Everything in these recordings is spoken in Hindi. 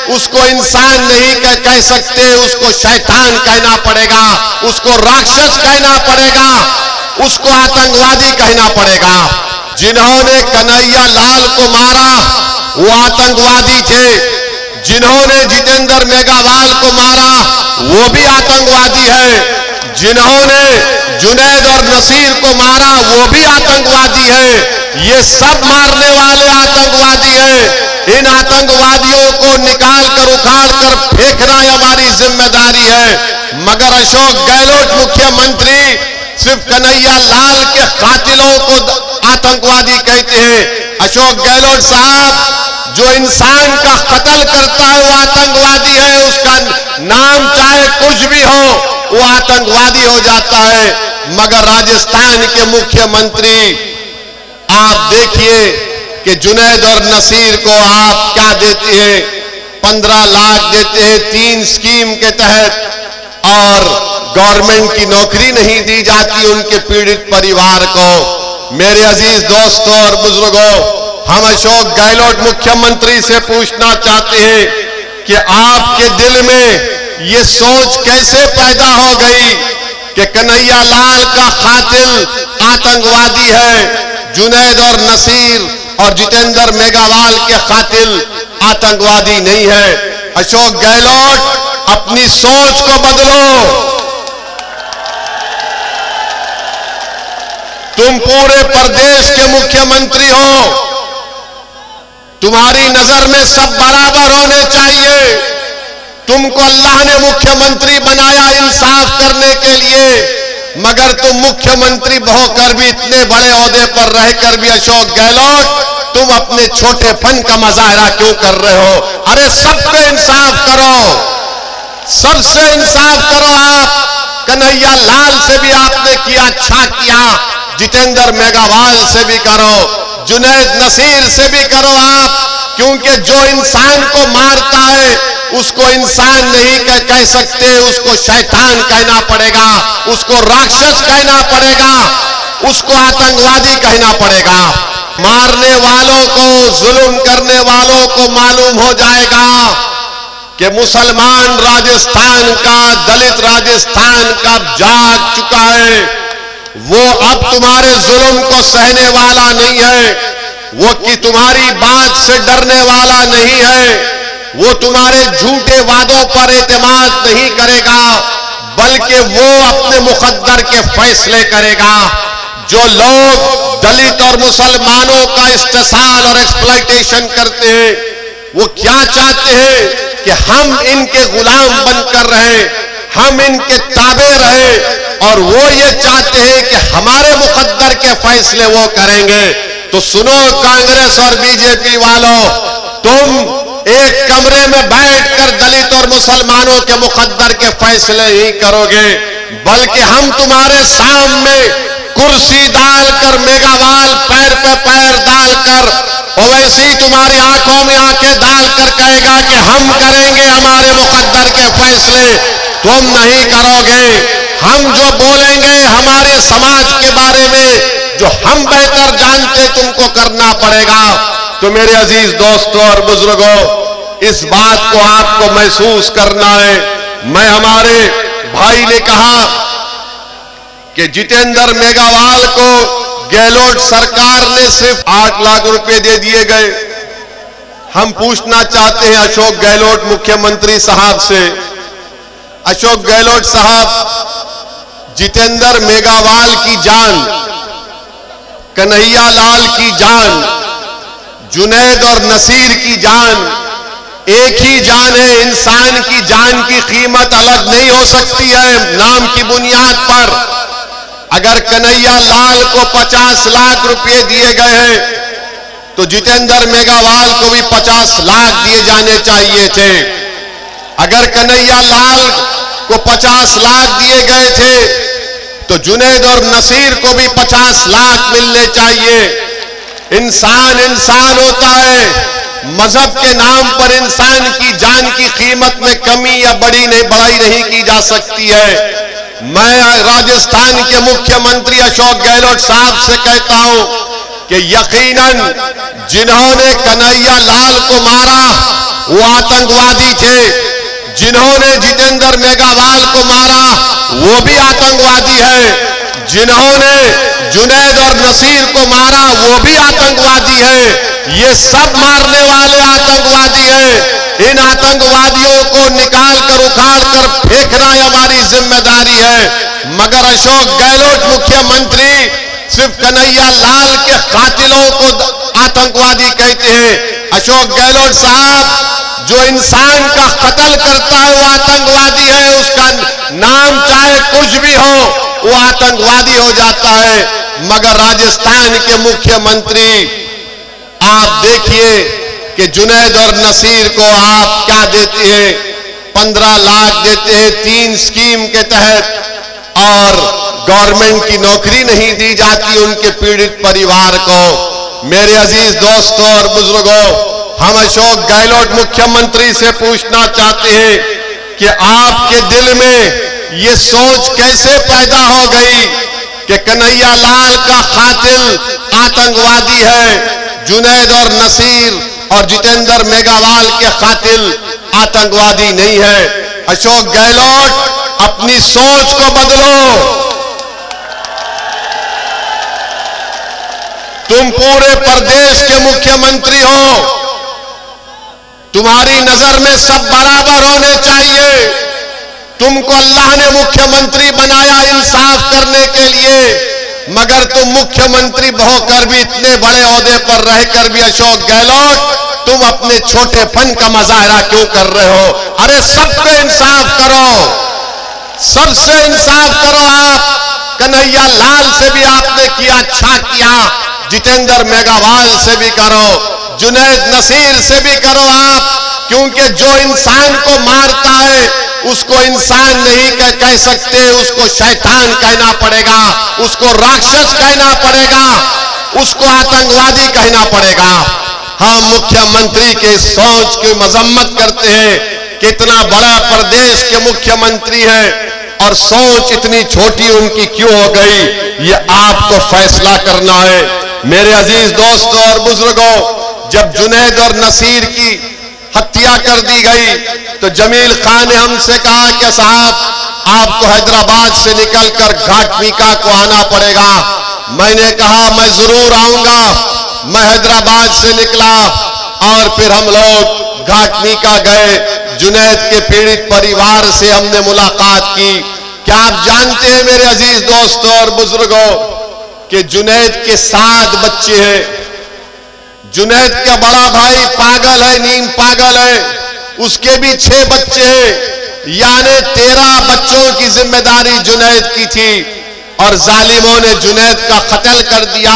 उसको इंसान नहीं कह सकते, उसको शैतान कहना पड़ेगा, उसको राक्षस कहना पड़ेगा, उसको आतंकवादी कहना पड़ेगा। जिन्होंने कन्हैया लाल को मारा वो आतंकवादी थे, जिन्होंने जितेंद्र मेघवाल को मारा वो भी आतंकवादी है, जिन्होंने जुनैद और नसीर को मारा वो भी आतंकवादी है। ये सब मारने वाले आतंकवादी हैं। इन आतंकवादियों को निकाल कर उखाड़ कर फेंकना हमारी जिम्मेदारी है। मगर अशोक गहलोत मुख्यमंत्री सिर्फ कन्हैया लाल के कातिलों को आतंकवादी कहते हैं। अशोक गहलोत साहब जो इंसान का कत्ल करता है वो आतंकवादी है, उसका नाम चाहे कुछ भी हो वो आतंकवादी हो जाता है। मगर राजस्थान के मुख्यमंत्री आप देखिए कि जुनैद और नसीर को आप क्या देते हैं, 15 लाख देते हैं 3 स्कीम के तहत, और गवर्नमेंट की नौकरी नहीं दी जाती उनके पीड़ित परिवार को। मेरे अजीज दोस्तों और बुजुर्गों, हम अशोक गहलोत मुख्यमंत्री से पूछना चाहते हैं कि आपके दिल में ये सोच कैसे पैदा हो गई कि कन्हैया लाल का कातिल आतंकवादी है, जुनैद और नसीर और जितेंद्र मेघवाल के कातिल आतंकवादी नहीं है। अशोक गहलोत अपनी सोच को बदलो। तुम पूरे प्रदेश के मुख्यमंत्री हो, तुम्हारी नजर में सब बराबर होने चाहिए। तुमको अल्लाह ने मुख्यमंत्री बनाया इंसाफ करने के लिए, मगर तुम मुख्यमंत्री होकर भी इतने बड़े ओहदे पर रहकर भी अशोक गहलोत तुम अपने छोटेपन का मुजाहरा क्यों कर रहे हो? अरे सब पे इंसाफ करो, सबसे इंसाफ करो। आप कन्हैया लाल से भी आपने किया, अच्छा किया, जितेंद्र मेघवाल से भी करो, जुनैद नसीर से भी करो आप, क्योंकि जो इंसान को मारता है उसको इंसान नहीं कह सकते, उसको शैतान कहना पड़ेगा, उसको राक्षस कहना पड़ेगा, उसको आतंकवादी कहना पड़ेगा। मारने वालों को, जुल्म करने वालों को मालूम हो जाएगा कि मुसलमान राजस्थान का, दलित राजस्थान का जाग चुका है। वो अब तुम्हारे जुल्म को सहने वाला नहीं है, वो कि तुम्हारी बात से डरने वाला नहीं है, वो तुम्हारे झूठे वादों पर एतमाद नहीं करेगा, बल्कि वो अपने मुकद्दर के फैसले करेगा। जो लोग दलित और मुसलमानों का इस्तेसाल और एक्सप्लॉयटेशन करते हैं, वो क्या चाहते हैं कि हम इनके गुलाम बनकर रहे, हम इनके ताबे रहे, और वो ये चाहते हैं कि हमारे मुकद्दर के फैसले वो करेंगे। तो सुनो कांग्रेस और बीजेपी वालों, तुम एक कमरे में बैठकर दलित और मुसलमानों के मुकद्दर के फैसले नहीं करोगे, बल्कि हम तुम्हारे सामने कुर्सी डालकर, मेघवाल पैर पे पैर डालकर, और वैसे ही तुम्हारी आंखों में आंखें डालकर कहेगा कि हम करेंगे हमारे मुकद्दर के फैसले, तुम नहीं करोगे। हम जो बोलेंगे हमारे समाज के बारे में, जो हम बेहतर जानते, तुमको करना पड़ेगा। तो मेरे अजीज दोस्तों और बुजुर्गों, इस बात को आपको महसूस करना है। मैं हमारे भाई ने कहा कि जितेंद्र मेघवाल को गहलोत सरकार ने सिर्फ 8 लाख रुपए दे दिए गए। हम पूछना चाहते हैं अशोक गहलोत मुख्यमंत्री साहब से, अशोक गहलोत साहब, जितेंद्र मेघवाल की जान, कन्हैया लाल की जान, जुनैद और नसीर की जान एक ही जान है। इंसान की जान की कीमत अलग नहीं हो सकती है नाम की बुनियाद पर। अगर कन्हैया लाल को 50 लाख रुपए दिए गए हैं तो जितेंद्र मेघवाल को भी 50 लाख दिए जाने चाहिए थे। अगर कन्हैया लाल को 50 लाख दिए गए थे तो जुनैद और नसीर को भी 50 लाख मिलने चाहिए। इंसान इंसान होता है, मजहब के नाम पर इंसान की जान की कीमत में कमी या बढ़ाई नहीं की जा सकती है। मैं राजस्थान के मुख्यमंत्री अशोक गहलोत साहब से कहता हूं कि यकीनन जिन्होंने कन्हैया लाल को मारा वो आतंकवादी थे। जिन्होंने जितेंद्र मेघवाल को मारा वो भी आतंकवादी है। जिन्होंने जुनैद और नसीर को मारा वो भी आतंकवादी है। ये सब मारने वाले आतंकवादी हैं। इन आतंकवादियों को निकाल कर उखाड़ कर फेंकना हमारी जिम्मेदारी है। मगर अशोक गहलोत मुख्यमंत्री सिर्फ कन्हैया लाल के कातिलों को आतंकवादी कहते हैं। अशोक गहलोत साहब, जो इंसान का कत्ल करता है वो आतंकवादी है। उसका नाम चाहे कुछ भी हो वो आतंकवादी हो जाता है। मगर राजस्थान के मुख्यमंत्री, आप देखिए कि जुनैद और नसीर को आप क्या देते हैं, 15 लाख देते हैं 3 स्कीम के तहत, और गवर्नमेंट की नौकरी नहीं दी जाती उनके पीड़ित परिवार को। मेरे अजीज दोस्तों और बुजुर्गों, हम अशोक गहलोत मुख्यमंत्री से पूछना चाहते हैं कि आपके दिल में ये सोच कैसे पैदा हो गई कि कन्हैया लाल का कातिल आतंकवादी है, जुनैद और नसीर और जितेंद्र मेघवाल के कातिल आतंकवादी नहीं है। अशोक गहलोत, अपनी सोच को बदलो। तुम पूरे प्रदेश के मुख्यमंत्री हो, तुम्हारी नजर में सब बराबर होने चाहिए। तुमको अल्लाह ने मुख्यमंत्री बनाया इंसाफ करने के लिए, मगर तुम मुख्यमंत्री होकर भी, इतने बड़े ओहदे पर रहकर भी अशोक गहलोत, तुम अपने छोटेपन का मुजाहरा क्यों कर रहे हो? अरे सब पे इंसाफ करो, सबसे इंसाफ करो। आप कन्हैया लाल से भी आपने किया, अच्छा किया, जितेंद्र मेघवाल से भी करो, जुनैद नसीर से भी करो आप, क्योंकि जो इंसान को मारता है उसको इंसान नहीं कह सकते, उसको शैतान कहना पड़ेगा, उसको राक्षस कहना पड़ेगा, उसको आतंकवादी कहना पड़ेगा। हम मुख्यमंत्री के सोच की मजम्मत करते हैं कि इतना बड़ा प्रदेश के मुख्यमंत्री हैं और सोच इतनी छोटी उनकी क्यों हो गई, ये आपको फैसला करना है। मेरे अजीज दोस्तों और बुजुर्गों, जब जुनैद और नसीर की हत्या कर दी गई तो जमील खान ने हमसे कहा कि साहब आपको हैदराबाद से निकलकर घाटमीका को आना पड़ेगा। मैंने कहा मैं जरूर आऊंगा। मैं हैदराबाद से निकला और फिर हम लोग घाटमीका गए। जुनैद के पीड़ित परिवार से हमने मुलाकात की। क्या आप जानते हैं मेरे अजीज दोस्तों और बुजुर्गों कि जुनैद के 7 बच्चे हैं। जुनैद का बड़ा भाई पागल है, नीम पागल है, उसके भी 6 बच्चे हैं, यानी 13 बच्चों की जिम्मेदारी जुनैद की थी और जालिमों ने जुनैद का कत्ल कर दिया,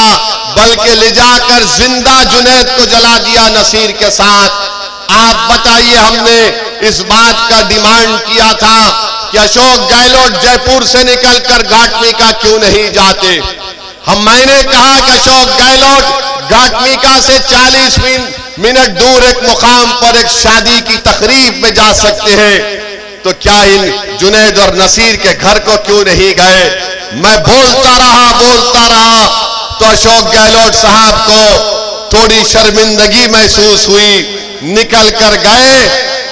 बल्कि ले जाकर जिंदा जुनैद को जला दिया नसीर के साथ। आप बताइए, हमने इस बात का डिमांड किया था कि अशोक गहलोत जयपुर से निकलकर घाटमीका क्यों नहीं जाते। मैंने कहा कि अशोक गहलोत घाटमीका से 40 मिनट दूर एक मुकाम पर एक शादी की तकरीब में जा सकते हैं, तो क्या इन जुनैद और नसीर के घर को क्यों नहीं गए? मैं बोलता रहा तो अशोक गहलोत साहब को थोड़ी शर्मिंदगी महसूस हुई। निकल कर गए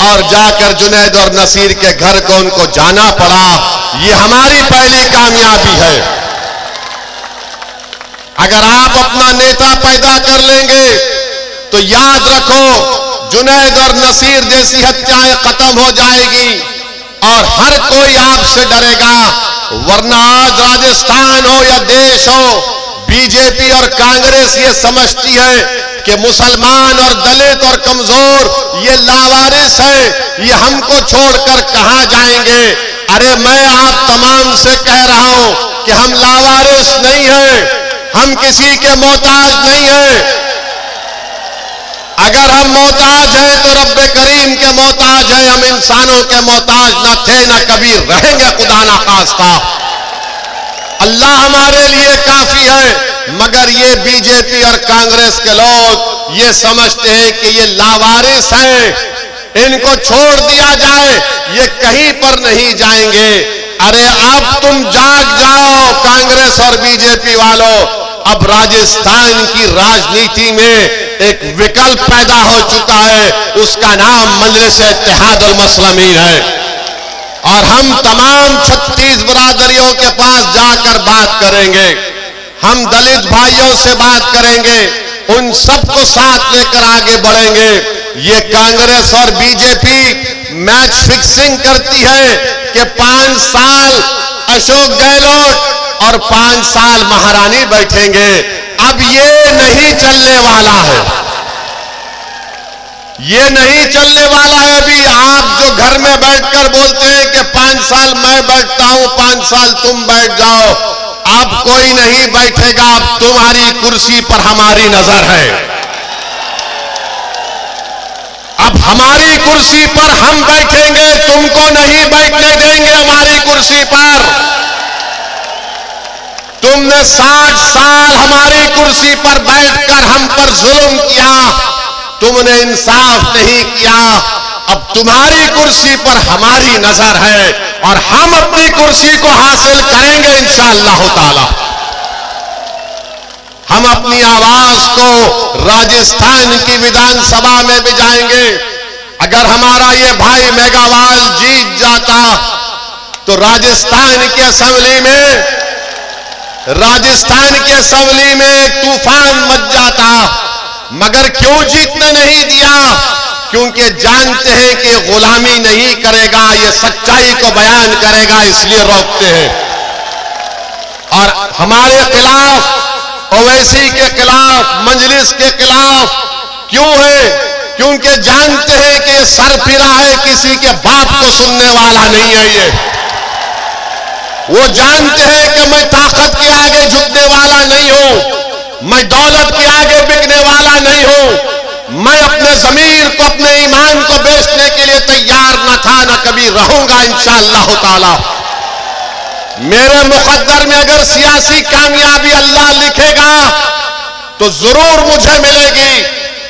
और जाकर जुनैद और नसीर के घर को उनको जाना पड़ा। ये हमारी पहली कामयाबी है। अगर आप अपना नेता पैदा कर लेंगे तो याद रखो, जुनैद और नसीर जैसी हत्याएं खत्म हो जाएगी और हर कोई आपसे डरेगा। वरना आज राजस्थान हो या देश हो, बीजेपी और कांग्रेस ये समझती है कि मुसलमान और दलित और कमजोर ये लावारिस है, ये हमको छोड़कर कहां जाएंगे। अरे मैं आप तमाम से कह रहा हूं कि हम लावारिस नहीं हैं, हम किसी के मोहताज नहीं हैं। अगर हम मोहताज हैं तो रब्बे करीम के मोहताज हैं, हम इंसानों के मोहताज न थे न कभी रहेंगे, खुदा ना खास्ता। अल्लाह हमारे लिए काफी है। मगर ये बीजेपी और कांग्रेस के लोग ये समझते हैं कि ये लावारिस हैं, इनको छोड़ दिया जाए, ये कहीं पर नहीं जाएंगे। अरे अब तुम जाग जाओ कांग्रेस और बीजेपी वालों, अब राजस्थान की राजनीति में एक विकल्प पैदा हो चुका है। उसका नाम मजलिस-ए-इत्तेहादुल मुस्लिमीन है। और हम तमाम 36 बिरादरियों के पास जाकर बात करेंगे, हम दलित भाइयों से बात करेंगे, उन सबको साथ लेकर आगे बढ़ेंगे। ये कांग्रेस और बीजेपी मैच फिक्सिंग करती है कि 5 साल अशोक गहलोत और 5 साल महारानी बैठेंगे। अब ये नहीं चलने वाला है, ये नहीं चलने वाला है। अभी आप जो घर में बैठकर बोलते हैं कि 5 साल मैं बैठता हूं, 5 साल तुम बैठ जाओ, अब कोई नहीं बैठेगा। अब तुम्हारी कुर्सी पर हमारी नजर है, अब हमारी कुर्सी पर हम बैठेंगे, तुमको नहीं बैठने देंगे हमारी कुर्सी पर। तुमने 60 साल हमारी कुर्सी पर बैठकर हम पर जुल्म किया, तुमने इंसाफ नहीं किया। अब तुम्हारी कुर्सी पर हमारी नजर है और हम अपनी कुर्सी को हासिल करेंगे इंशाअल्लाह ताला। हम अपनी आवाज को राजस्थान की विधानसभा में भी जाएंगे। अगर हमारा ये भाई मेघावाल जीत जाता तो राजस्थान की असेंबली में एक तूफान मच जाता। मगर क्यों जीतने नहीं दिया? क्योंकि जानते हैं कि गुलामी नहीं करेगा, ये सच्चाई को बयान करेगा, इसलिए रोकते हैं। और हमारे खिलाफ, ओवैसी के खिलाफ, मजलिस के खिलाफ क्यों है? क्योंकि जानते हैं कि ये सरफिरा है, किसी के बाप को सुनने वाला नहीं है। ये वो जानते हैं कि मैं ताकत के आगे झुकने वाला नहीं हूं, मैं दौलत के आगे बिकने वाला नहीं हूं, मैं अपने जमीर को, अपने ईमान को बेचने के लिए तैयार न था, न कभी रहूंगा इंशाअल्लाह ताला। मेरे मुकद्दर में अगर सियासी कामयाबी अल्लाह लिखेगा तो जरूर मुझे मिलेगी,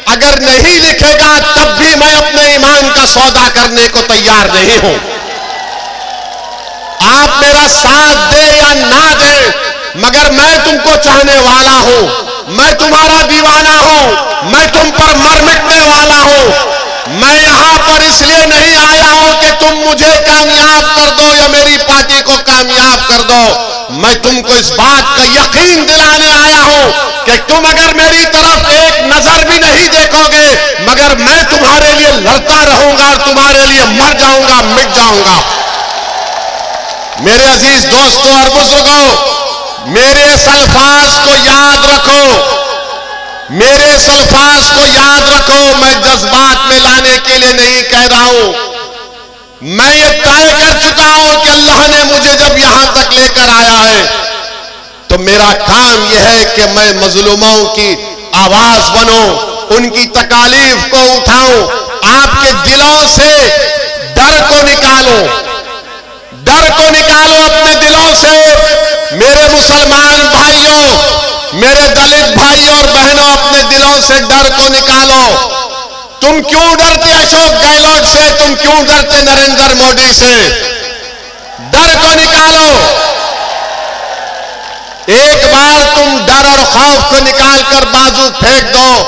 अगर नहीं लिखेगा तब भी मैं अपने ईमान का सौदा करने को तैयार नहीं हूं। आप मेरा साथ दे या ना दे, मगर मैं तुमको चाहने वाला हूं, मैं तुम्हारा दीवाना हूं, मैं तुम पर मर मिटने वाला हूं। मैं यहां पर इसलिए नहीं आया हूं कि तुम मुझे कामयाब कर दो या मेरी पार्टी को कामयाब कर दो। मैं तुमको इस बात का यकीन दिलाने आया हूं कि तुम अगर मेरी तरफ एक नजर भी नहीं देखोगे, मगर मैं तुम्हारे लिए लड़ता रहूंगा और तुम्हारे लिए मर जाऊंगा, मिट जाऊंगा। मेरे अजीज दोस्तों और बुजुर्गों, मेरे इस अल्फाज को याद रखो, मेरे इस अल्फाज को याद रखो। मैं जज्बात में लाने के लिए नहीं कह रहा हूं। मैं ये तय कर चुका हूं कि अल्लाह ने मुझे जब यहां तक लेकर आया है तो मेरा काम यह है कि मैं मजलूमों की आवाज बनूं, उनकी तकालीफ को उठाऊं, आपके दिलों से डर को निकालूं, डर को निकालो अपने दिलों से। मेरे मुसलमान भाइयों, मेरे दलित भाइयों और बहनों, अपने दिलों से डर को निकालो। तुम क्यों डरते अशोक गहलोत से? तुम क्यों डरते नरेंद्र मोदी से? डर को निकालो। एक बार तुम डर और खौफ को निकालकर बाजू फेंक दो